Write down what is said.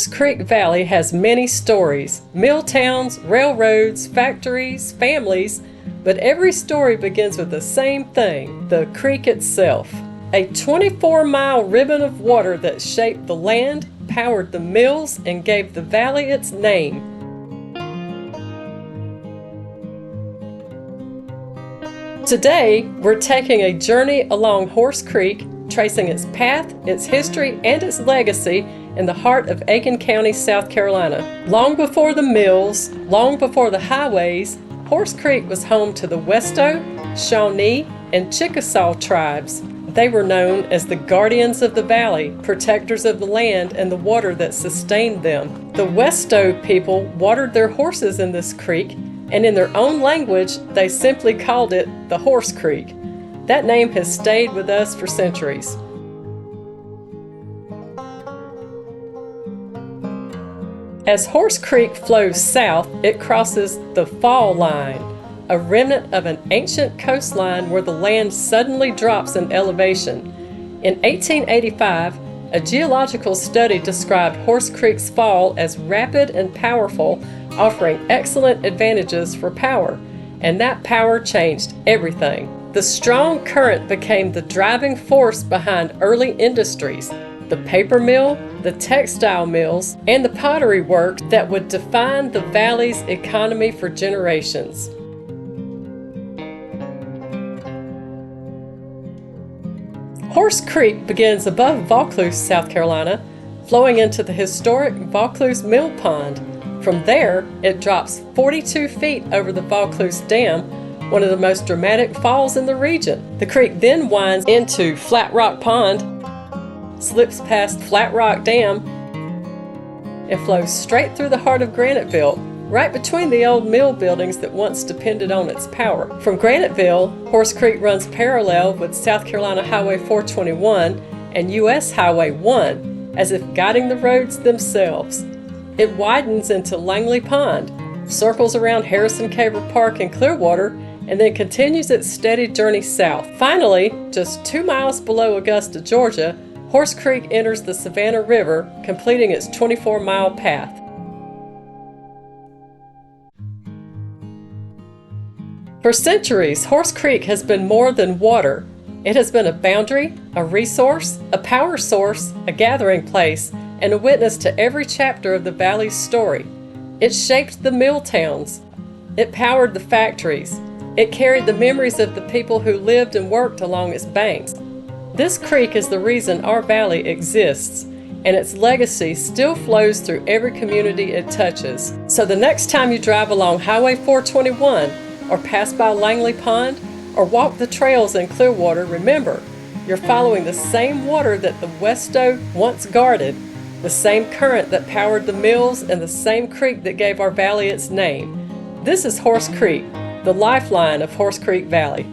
Horse Creek Valley has many stories, mill towns, railroads, factories, families, but every story begins with the same thing, the creek itself. A 24-mile ribbon of water that shaped the land, powered the mills, and gave the valley its name. Today, we're taking a journey along Horse Creek, tracing its path, its history, and its legacy in the heart of Aiken County, South Carolina. Long before the mills, long before the highways, Horse Creek was home to the Westo, Shawnee, and Chickasaw tribes. They were known as the guardians of the valley, protectors of the land and the water that sustained them. The Westo people watered their horses in this creek, and in their own language, they simply called it the Horse Creek. That name has stayed with us for centuries. As Horse Creek flows south, it crosses the Fall Line, a remnant of an ancient coastline where the land suddenly drops in elevation. In 1885, a geological study described Horse Creek's fall as rapid and powerful, offering excellent advantages for power, and that power changed everything. The strong current became the driving force behind early industries, the paper mill, the textile mills, and the pottery works that would define the valley's economy for generations. Horse Creek begins above Vaucluse, South Carolina, flowing into the historic Vaucluse Mill Pond. From there, it drops 42 feet over the Vaucluse Dam, one of the most dramatic falls in the region. The creek then winds into Flat Rock Pond, slips past Flat Rock Dam, and flows straight through the heart of Graniteville, right between the old mill buildings that once depended on its power. From Graniteville, Horse Creek runs parallel with South Carolina Highway 421 and US Highway 1, as if guiding the roads themselves. It widens into Langley Pond, circles around Harrison Caver Park and Clearwater, and then continues its steady journey south. Finally, just 2 miles below Augusta, Georgia, Horse Creek enters the Savannah River, completing its 24-mile path. For centuries, Horse Creek has been more than water. It has been a boundary, a resource, a power source, a gathering place, and a witness to every chapter of the valley's story. It shaped the mill towns. It powered the factories. It carried the memories of the people who lived and worked along its banks. This creek is the reason our valley exists, and its legacy still flows through every community it touches. So the next time you drive along Highway 421, or pass by Langley Pond, or walk the trails in Clearwater, remember, you're following the same water that the Westo once guarded, the same current that powered the mills, and the same creek that gave our valley its name. This is Horse Creek, the lifeline of Horse Creek Valley.